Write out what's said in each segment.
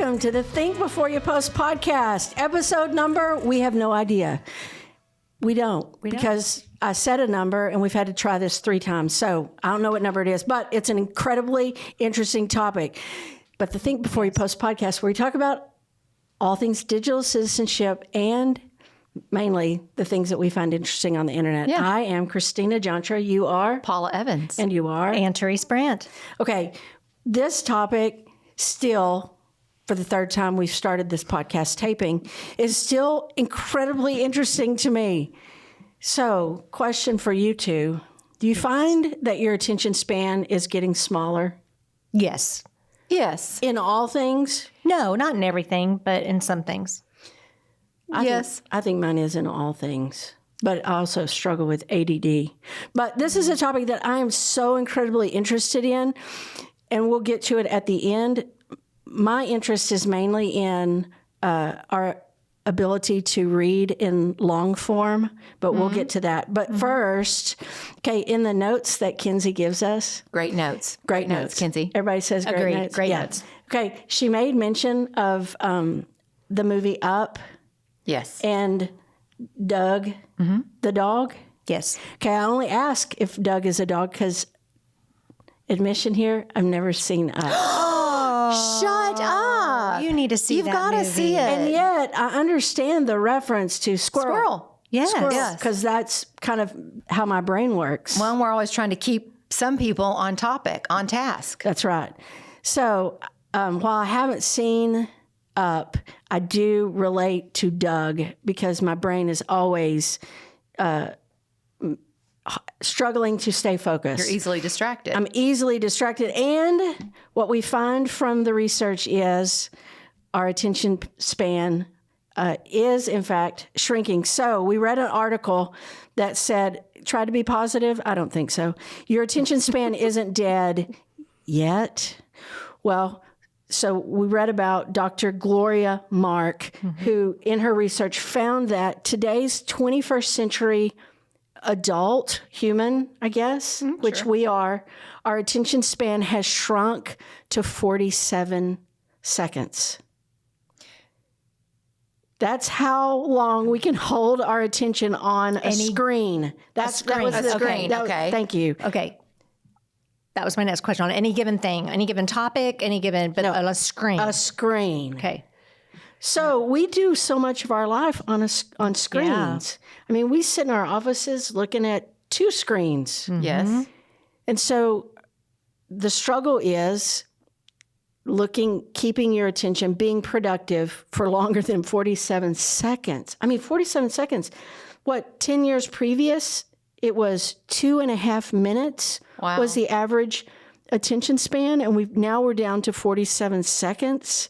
Welcome to the Think Before You Post podcast. Episode number, we have no idea. We don't. Because I said a number and we've had to try this 3 times. So I don't know what number it is, but it's an incredibly interesting topic. But the Think Before You Post podcast, where we talk about all things digital citizenship and mainly the things that we find interesting on the internet. Yeah. I am Christina Jantra. You are? Paula Evans. And you are? And Therese Brandt. Okay. This topic still, for the 3rd time we've started this podcast taping, is still incredibly interesting to me. So, question for you two. Do you find that your attention span is getting smaller? Yes. Yes. In all things? No, not in everything, but in some things. I think mine is in all things. But I also struggle with ADD. But this is a topic that I am so incredibly interested in, and we'll get to it at the end. My interest is mainly in our ability to read in long form, but we'll get to that. But first, okay, in the notes that Kinsey gives us. Great notes. Great notes. Kinsey. Everybody says great Agreed. notes. Great notes. Okay, she made mention of the movie Up. Yes. And Doug, the dog. Yes. Okay, I only ask if Doug is a dog because, admission here, I've never seen Up. Shut up. You need to see You've that got to movie. see it. And yet, I understand the reference to squirrel. Yes. Because that's kind of how my brain works. Well, we're always trying to keep some people on topic, on task. That's right. So while I haven't seen Up, I do relate to Doug because my brain is always struggling to stay focused. You're easily distracted. I'm easily distracted. And what we find from the research is our attention span is, in fact, shrinking. So we read an article that said, try to be positive. I don't think so. Your attention span isn't dead yet. Well, so we read about Dr. Gloria Mark, who in her research found that today's 21st century adult human, I guess, which we are, our attention span has shrunk to 47 seconds. That's how long we can hold our attention on a screen. That was the screen. Okay. Thank you. Okay. That was my next question. On any given thing, any given topic, but on a screen. A screen. Okay. So we do so much of our life on screens. Yeah. I mean, we sit in our offices looking at 2 screens. Yes. And so the struggle is keeping your attention, being productive for longer than 47 seconds. I mean, 47 seconds. What, 10 years previous, it was 2.5 minutes was the average attention span. And we're down to 47 seconds.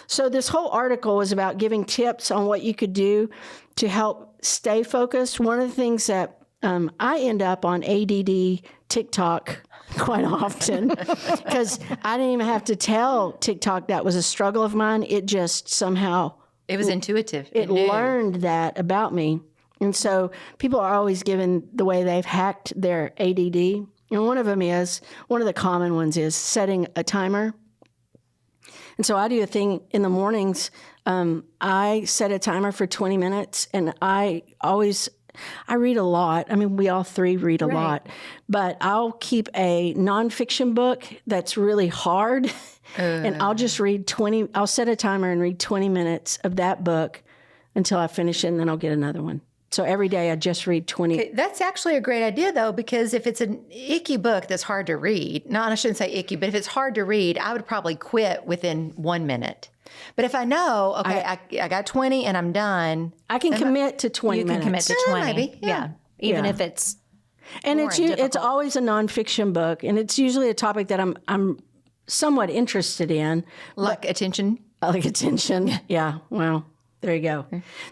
So this whole article was about giving tips on what you could do to help stay focused. One of the things that I end up on ADD TikTok quite often because I didn't even have to tell TikTok that was a struggle of mine. It just somehow... It was intuitive. It learned that about me. And so people are always given the way they've hacked their ADD. And one of the common ones is setting a timer. And so I do a thing in the mornings. I set a timer for 20 minutes, and I read a lot. I mean, we all 3 read a lot, but I'll keep a nonfiction book that's really hard, and I'll just read I'll set a timer and read 20 minutes of that book until I finish it, and then I'll get another one. So every day I just read 20. Okay, that's actually a great idea, though, because if it's an icky book that's hard to read, I shouldn't say icky, but if it's hard to read, I would probably quit within 1 minute. But if I know, I got 20 and I'm done. I can commit to 20 minutes. You can commit to 20. Maybe, yeah. Even Yeah. if it's And it's always a nonfiction book, and it's usually a topic that I'm somewhat interested in. Like attention. Like attention. Yeah, well, there you go.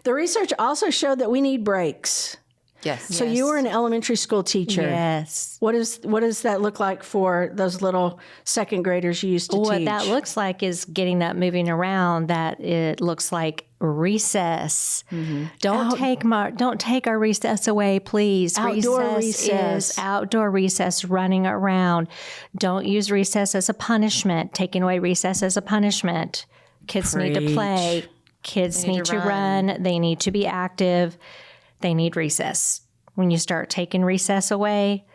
The research also showed that we need breaks. Yes. So you were an elementary school teacher. Yes. What does that look like for those little second graders you used to What teach? that looks like is getting that moving around. That it looks like recess. Mm-hmm. Don't take our recess away, please. Outdoor recess is outdoor recess, running around. Don't use recess as a punishment. Taking away recess as a punishment. Kids need to play. Kids need to run. They need to be active. They need recess. When you start taking recess away,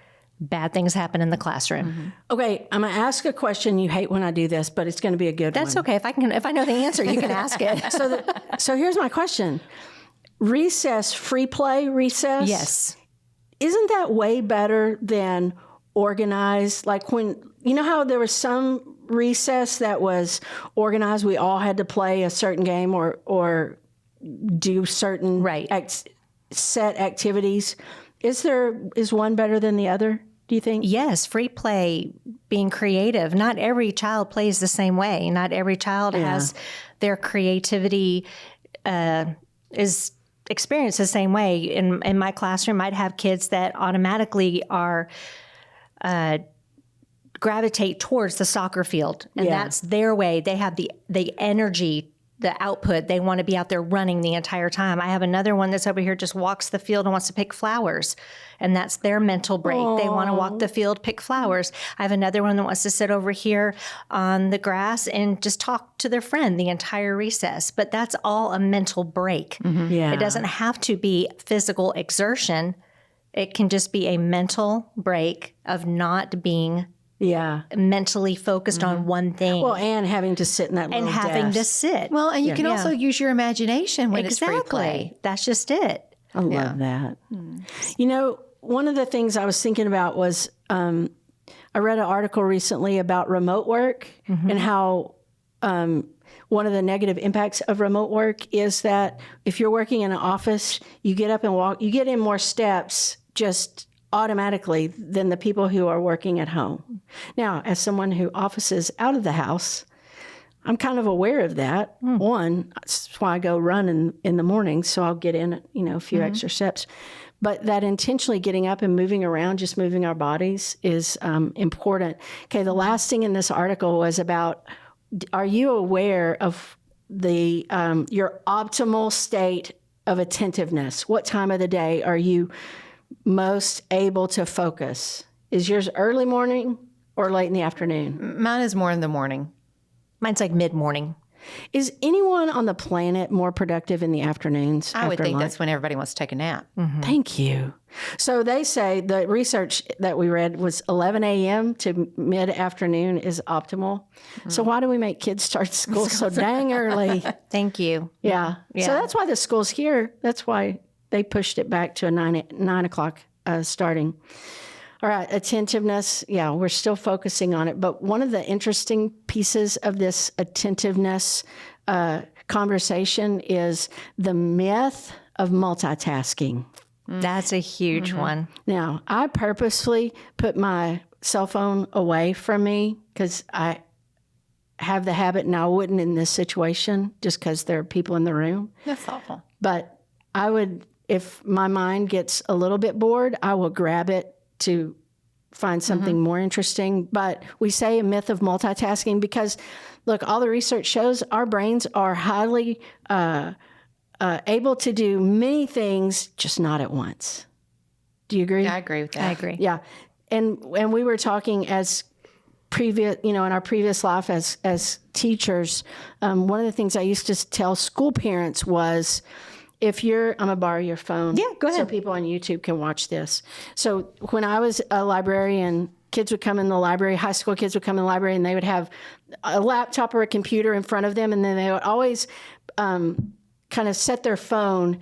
bad things happen in the classroom. Okay, I'm going to ask a question. You hate when I do this, but it's going to be a good one. That's okay. If I know the answer, you can ask it. So here's my question. Recess, free play recess? Yes. Isn't that way better than organized? Like when, you know how there was some recess that was organized, we all had to play a certain game or do certain set activities. Is one better than the other, do you think? Yes, free play, being creative. Not every child plays the same way. Not every child has their creativity is experienced the same way. In my classroom, I'd have kids that automatically are gravitate towards the soccer field, and that's their way. They have the energy, the output. They want to be out there running the entire time. I have another one that's over here just walks the field and wants to pick flowers, and that's their mental break. They want to walk the field, pick flowers. I have another one that wants to sit over here on the grass and just talk to their friend the entire recess. But that's all a mental break. It doesn't have to be physical exertion. It can just be a mental break of not being mentally focused on one thing. Well, and having to sit in that little having to desk. sit. Well, and you can also use your imagination when it's free play. That's just it. I love that. You know, one of the things I was thinking about was I read an article recently about remote work and how one of the negative impacts of remote work is that if you're working in an office, you get up and walk, you get in more steps just automatically than the people who are working at home. Now, as someone who offices out of the house, I'm kind of aware of that. One, that's why I go run in the morning, so I'll get in, a few extra steps. But that intentionally getting up and moving around, just moving our bodies, is important. Okay, the last thing in this article was about, are you aware of the your optimal state of attentiveness? What time of the day are you most able to focus? Is yours early morning or late in the afternoon? Mine is more in the morning. Mine's like mid-morning. Is anyone on the planet more productive in the afternoons? I would think lunch? that's when everybody wants to take a nap. Thank you. So they say the research that we read was 11 a.m. to mid-afternoon is optimal. So why do we make kids start school so dang early? Thank you. Yeah. So that's why the school's here. That's why they pushed it back to a 9 o'clock starting. All right, attentiveness. Yeah, we're still focusing on it. But one of the interesting pieces of this attentiveness conversation is the myth of multitasking. That's a huge one. Now, I purposefully put my cell phone away from me because I have the habit, and I wouldn't in this situation just because there are people in the room. That's awful. But I would, if my mind gets a little bit bored, I will grab it to find something more interesting. But we say a myth of multitasking because, look, all the research shows our brains are highly able to do many things, just not at once. Do you agree? Yeah, I agree with that. I agree. Yeah. And we were talking as previous, in our previous life as teachers, one of the things I used to tell school parents was, I'm going to borrow your phone. Yeah, go ahead. So people on YouTube can watch this. So when I was a librarian, kids would come in the library, high school kids would come in the library, and they would have a laptop or a computer in front of them, and then they would always kind of set their phone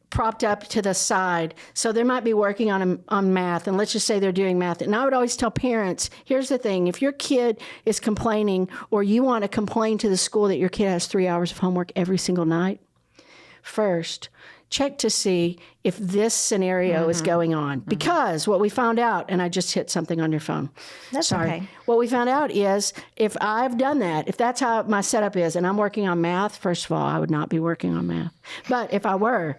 propped up to the side. So they might be working on math, and let's just say they're doing math. And I would always tell parents, here's the thing. If your kid is complaining or you want to complain to the school that your kid has 3 hours of homework every single night, first, check to see if this scenario is going on. Because what we found out, and I just hit something on your phone. That's Sorry. okay. What we found out is if I've done that, if that's how my setup is, and I'm working on math, first of all, I would not be working on math. But if I were,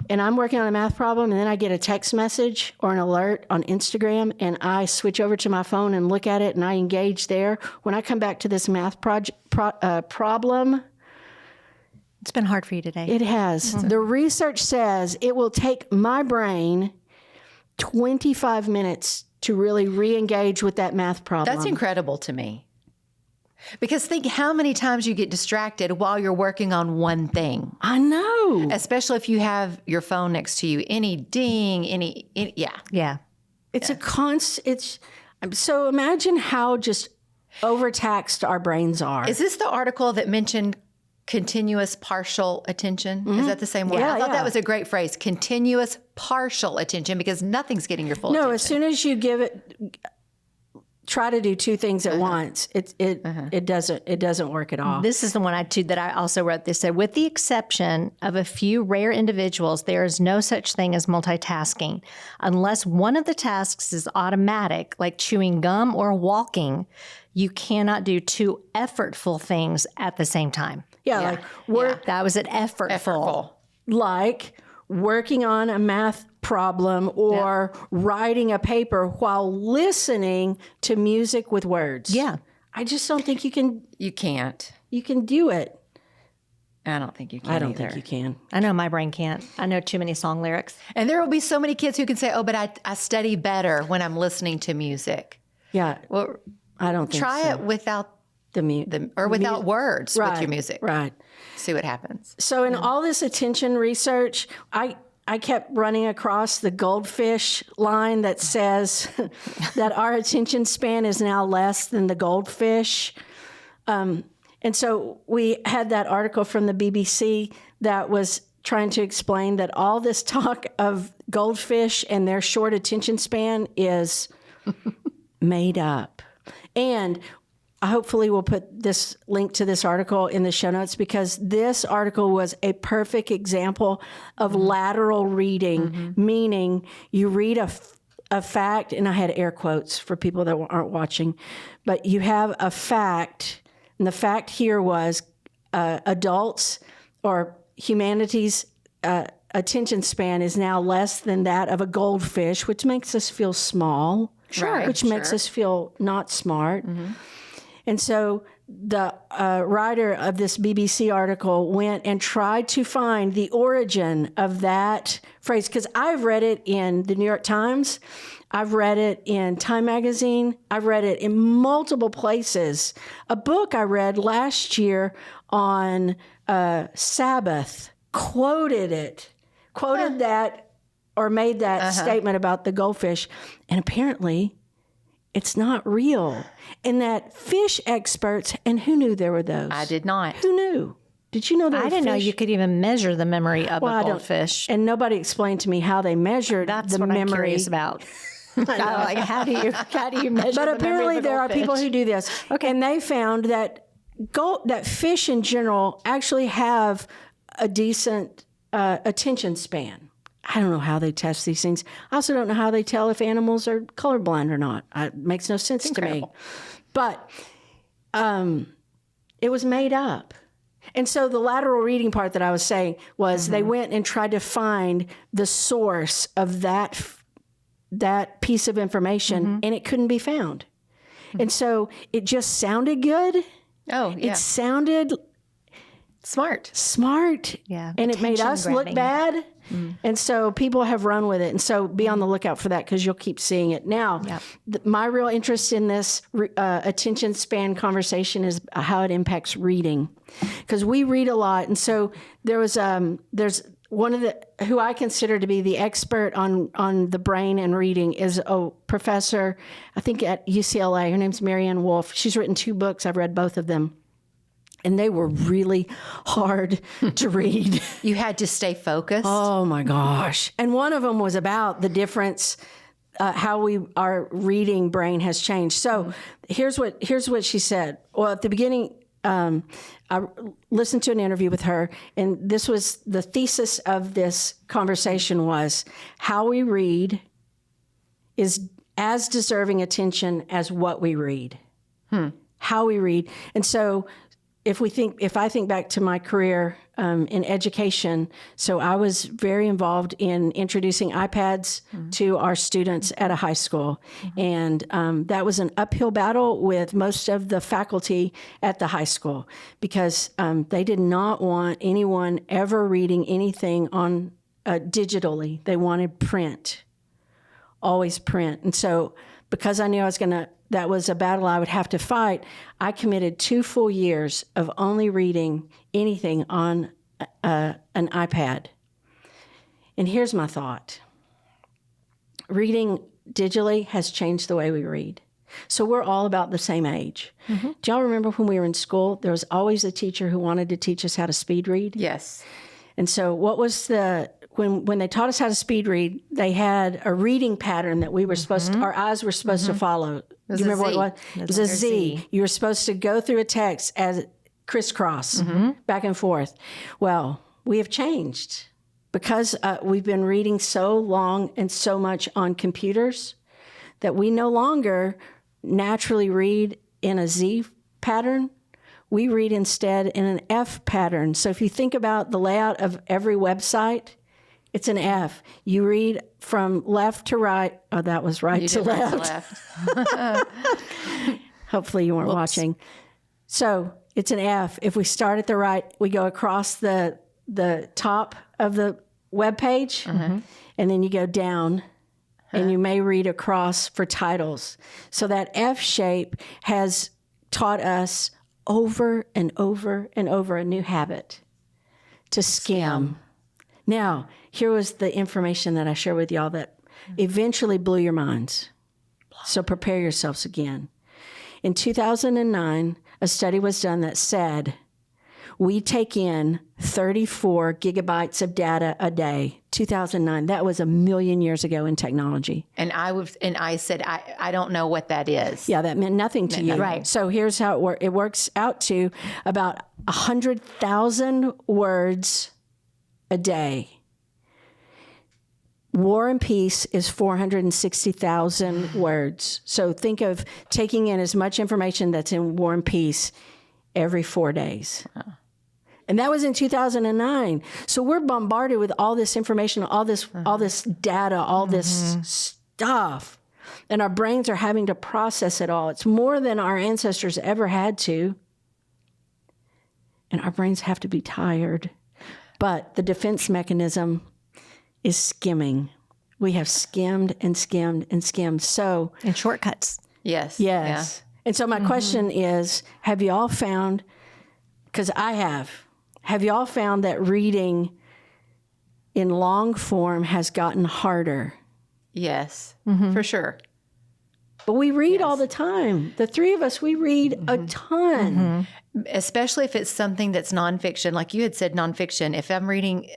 and I'm working on a math problem, and then I get a text message or an alert on Instagram, and I switch over to my phone and look at it, and I engage there, when I come back to this math problem, It's been hard for you today. it has. The research says it will take my brain 25 minutes to really re-engage with that math problem. That's incredible to me. Because think how many times you get distracted while you're working on one thing. I know. Especially if you have your phone next to you. Any ding, yeah. Yeah. It's a constant. So imagine how just overtaxed our brains are. Is this the article that mentioned continuous partial attention? Is that the same word? Yeah, I thought yeah. that was a great phrase. Continuous partial attention, because nothing's getting your full No, attention. as soon as you give it, try to do two things at once. It doesn't work at all. This is the one that I also wrote. This said, with the exception of a few rare individuals, there is no such thing as multitasking. Unless one of the tasks is automatic, like chewing gum or walking, you cannot do two effortful things at the same time. Yeah, like work, That was an effortful. like working on a math problem or writing a paper while listening to music with words. Yeah. I just don't think you can. You can't. You can do it. I don't think you can I don't either. think you can. I know my brain can't. I know too many song lyrics. And there will be so many kids who can say, oh, but I study better when I'm listening to music. Yeah, Well, I don't think try so. it without Without words with your music. Right. See what happens. So in all this attention research, I kept running across the goldfish line that says that our attention span is now less than the goldfish. And so we had that article from the BBC that was trying to explain that all this talk of goldfish and their short attention span is made up. And hopefully we'll put this link to this article in the show notes, because this article was a perfect example of lateral reading, meaning you read a fact, and I had air quotes for people that aren't watching, but you have a fact, and the fact here was adults or humanity's attention span is now less than that of a goldfish, which makes us feel small, which makes us feel not smart. And so the writer of this BBC article went and tried to find the origin of that phrase, because I've read it in the New York Times, I've read it in Time Magazine, I've read it in multiple places. A book I read last year on Sabbath quoted that or made that statement about the goldfish, and apparently it's not real. And that fish experts, and who knew there were those? I did not. Who knew? Did you know there were I didn't know fish? you could even measure the memory of I a don't- goldfish. And nobody explained to me how they measured That's the what memory. I'm curious about. Like, how do you measure? But apparently there are people who do this. Okay. And they found that that fish in general actually have a decent attention span. I don't know how they test these things. I also don't know how they tell if animals are colorblind or not. It makes no sense to me. But it was made up. And so the lateral reading part that I was saying was they went and tried to find the source of that piece of information, and it couldn't be found. And so it just sounded good. Oh, yeah. It sounded smart. Yeah, And it made us look attention-grabbing. bad. And so people have run with it. And so be on the lookout for that, because you'll keep seeing it. Now, my real interest in this attention span conversation is how it impacts reading, because we read a lot. And so there's one of the, who I consider to be the expert on the brain and reading is a professor, I think at UCLA. Her name's Marianne Wolf. She's written 2 books. I've read both of them. And they were really hard to read. You had to stay focused. Oh my gosh. And one of them was about the difference, how our reading brain has changed. So here's what she said. Well, at the beginning, I listened to an interview with her, and this was the thesis of this conversation was how we read is as deserving attention as what we read. How we read. And so if I think back to my career in education, so I was very involved in introducing iPads to our students at a high school. And that was an uphill battle with most of the faculty at the high school, because they did not want anyone ever reading anything on digitally. They wanted print, always print. And so because I knew that was a battle I would have to fight, I committed 2 full years of only reading anything on an iPad. And here's my thought. Reading digitally has changed the way we read. So we're all about the same age. Mm-hmm. Do y'all remember when we were in school, there was always a teacher who wanted to teach us how to speed read? Yes. And so what was when they taught us how to speed read, they had a reading pattern that we were supposed to, our eyes were supposed to follow. Do you remember what it was? It was a Z. You were supposed to go through a text as crisscross, back and forth. Well, we have changed because we've been reading so long and so much on computers that we no longer naturally read in a Z pattern. We read instead in an F pattern. So if you think about the layout of every website, it's an F. You read from left to right. Oh, that was right to left. Hopefully you weren't watching. So it's an F. If we start at the right, we go across the top of the web page, and then you go down. And you may read across for titles. So that F shape has taught us over and over and over a new habit to skim. Now, here was the information that I shared with y'all that eventually blew your minds. So prepare yourselves again. In 2009, a study was done that said we take in 34 gigabytes of data a day. 2009. That was 1 million years ago in technology. And I said, I don't know what that is. Yeah, that meant nothing to you. Right. So here's how it works. It works out to about 100,000 words a day. War and Peace is 460,000 words. So think of taking in as much information that's in War and Peace every 4 days. And that was in 2009. So we're bombarded with all this information, all this data, all this stuff. And our brains are having to process it all. It's more than our ancestors ever had to. And our brains have to be tired. But the defense mechanism is skimming. We have skimmed and skimmed and skimmed. So, and shortcuts. Yes. Yes. Yeah. And so my question is, have you all found, because I have you all found that reading in long form has gotten harder? Yes, for sure. But we read all the time. The three of us, we read a ton. Especially if it's something that's nonfiction. Like you had said, nonfiction. If I'm reading,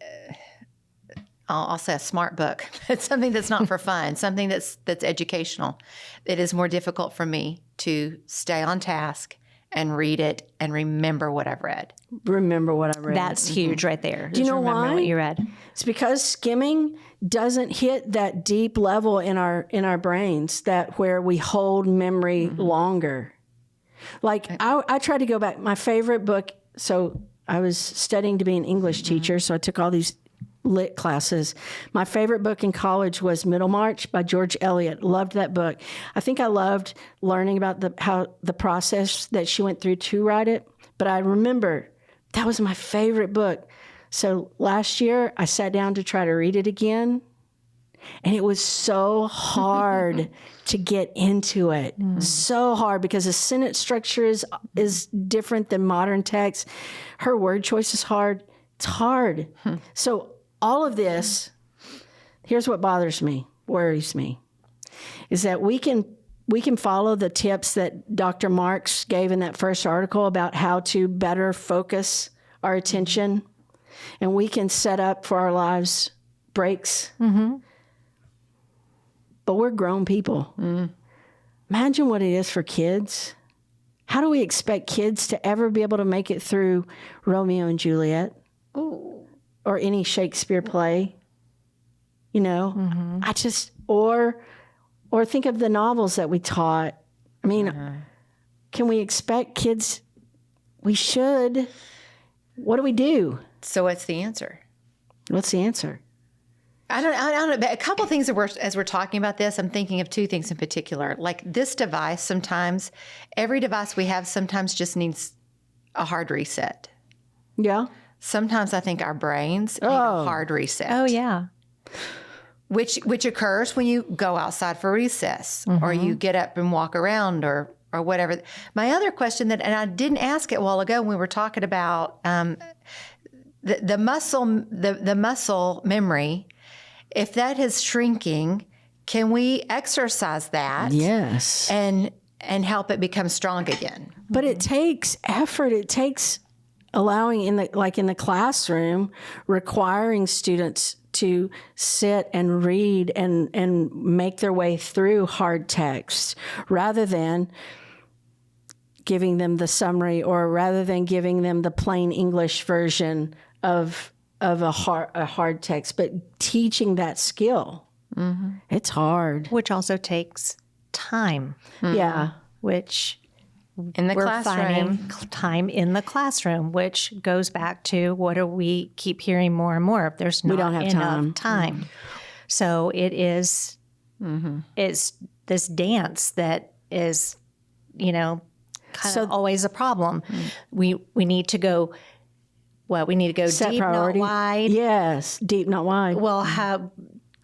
I'll say a smart book. It's something that's not for fun, something that's educational. It is more difficult for me to stay on task and read it and remember what I've read. Remember what I read. That's huge right there. Do you know remember why? What you read. It's because skimming doesn't hit that deep level in our brains that where we hold memory longer. Like I try to go back. My favorite book. So I was studying to be an English teacher, so I took all these lit classes. My favorite book in college was Middlemarch by George Eliot. Loved that book. I think I loved learning about the process that she went through to write it. But I remember that was my favorite book. So last year I sat down to try to read it again, and it was so hard to get into it. So hard because the sentence structure is different than modern text. Her word choice is hard. It's hard. So all of this, here's what bothers me, worries me, is that we can follow the tips that Dr. Marks gave in that first article about how to better focus our attention, and we can set up for our lives breaks. But we're grown people. Imagine what it is for kids. How do we expect kids to ever be able to make it through Romeo and Juliet? Or any Shakespeare play, you know? I just, or think of the novels that we taught. I mean, can we expect kids? We should. What do we do? So what's the answer? What's the answer? I don't know. But a couple of things as we're talking about this, I'm thinking of two things in particular. Like this device, sometimes every device we have sometimes just needs a hard reset. Yeah. Sometimes I think our brains need a hard reset. Oh, yeah. which occurs when you go outside for recess or you get up and walk around or whatever. My other question and I didn't ask it a while ago when we were talking about the muscle memory, if that is shrinking, can we exercise that? Yes. And help it become strong again? But it takes effort. It takes allowing in the classroom, requiring students to sit and read and make their way through hard text rather than giving them the summary or rather than giving them the plain English version of a hard text, but teaching that skill. Mm-hmm. It's hard. Which also takes time. Yeah. Which in the we're classroom. finding time in the classroom, which goes back to what do we keep hearing more and more of? There's not don't have enough time. So it is, it's this dance that is, kind of always a problem. We need to go, we need to go Set deep, priority. not wide. Yes. Deep, not wide. Well, how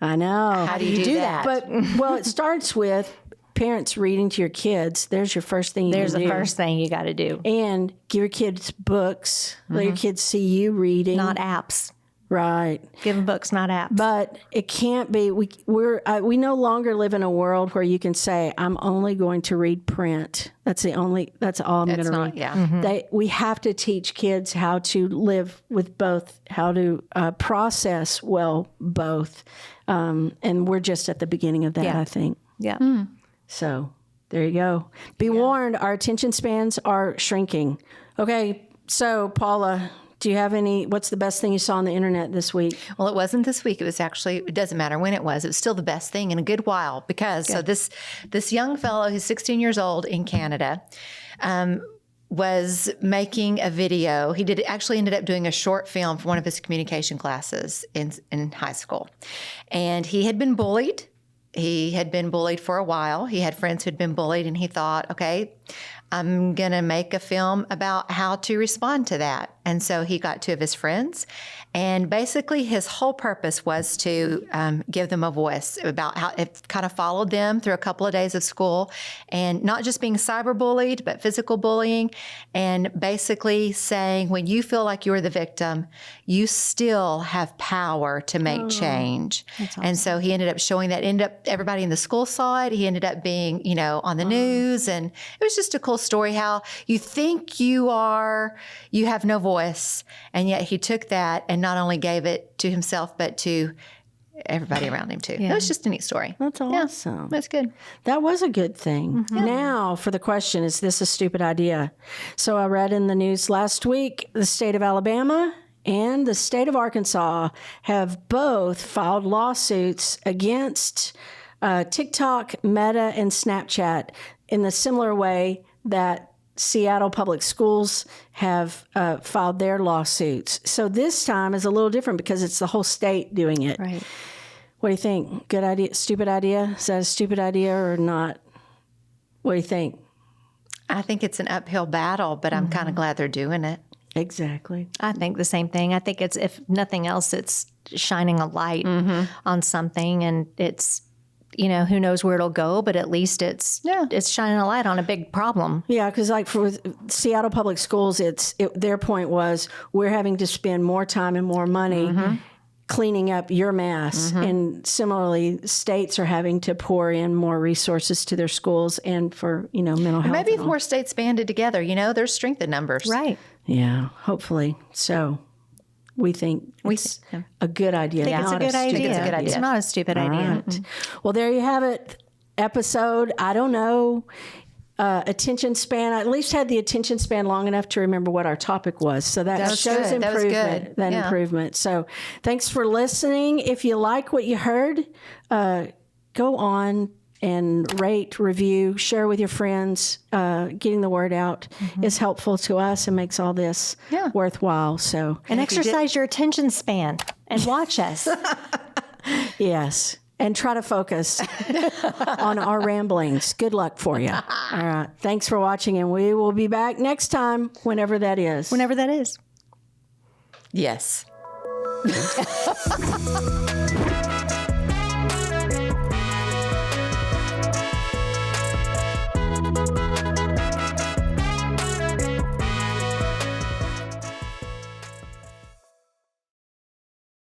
I know. How do you do that? But, it starts with parents reading to your kids. There's your first thing you there's can the do. first thing you got to do. And give your kids books. Let your kids see you reading. Not apps. Right. Give them books, not apps. But it can't be. We no longer live in a world where you can say, I'm only going to read print. That's all I'm going to read. Yeah. We have to teach kids how to live with both, how to process both. And we're just at the beginning of that, I think. Yeah. So there you go. Be warned, our attention spans are shrinking. Okay, so Paula, do you have what's the best thing you saw on the internet this week? Well, it wasn't this week. It was actually, it doesn't matter when it was still the best thing in a good while because so this young fellow who's 16 years old in Canada was making a video. He ended up doing a short film for one of his communication classes in high school. And he had been bullied. He had been bullied for a while. He had friends who'd been bullied, and he thought, okay, I'm going to make a film about how to respond to that. And so he got two of his friends, and basically his whole purpose was to give them a voice about how it kind of followed them through a couple of days of school, and not just being cyberbullied, but physical bullying, and basically saying when you feel like you're the victim, you still have power to make change. Awesome. And so he ended up showing that. Everybody in the school saw it. He ended up being, on the news, and it was just a cool story how you think you have no voice, and yet he took that and not only gave it to himself, but to everybody around him too. Yeah. It was just a neat story. That's awesome. Yeah, that's good. That was a good thing. Mm-hmm. Now for the question, is this a stupid idea? So I read in the news last week, the state of Alabama and the state of Arkansas have both filed lawsuits against TikTok, Meta, and Snapchat in the similar way that Seattle Public Schools have filed their lawsuits. So this time is a little different because it's the whole state doing it. Right. What do you think? Good idea? Stupid idea? Is that a stupid idea or not? What do you think? I think it's an uphill battle, but I'm kind of glad they're doing it. Exactly. I think the same thing. I think it's, if nothing else, it's shining a light on something, and it's, who knows where it'll go, but at least it's shining a light on a big problem. Yeah, because like for Seattle Public Schools, their point was we're having to spend more time and more money cleaning up your mess. And similarly, states are having to pour in more resources to their schools and for, mental health. Maybe if more states banded together, there's strength in numbers. Right. Yeah, hopefully. So we think it's a good idea. It's a good idea. It's not a stupid idea. Right. Well, there you have it. Episode, I don't know, attention span. I at least had the attention span long enough to remember what our topic was. So that shows good. improvement. Improvement. So thanks for listening. If you like what you heard, go on and rate, review, share with your friends. Getting the word out is helpful to us and makes all this worthwhile. So and exercise your attention span and watch us. Yes. And try to focus on our ramblings. Good luck for you. All right. Thanks for watching, and we will be back next time, whenever that is. Whenever that is. Yes.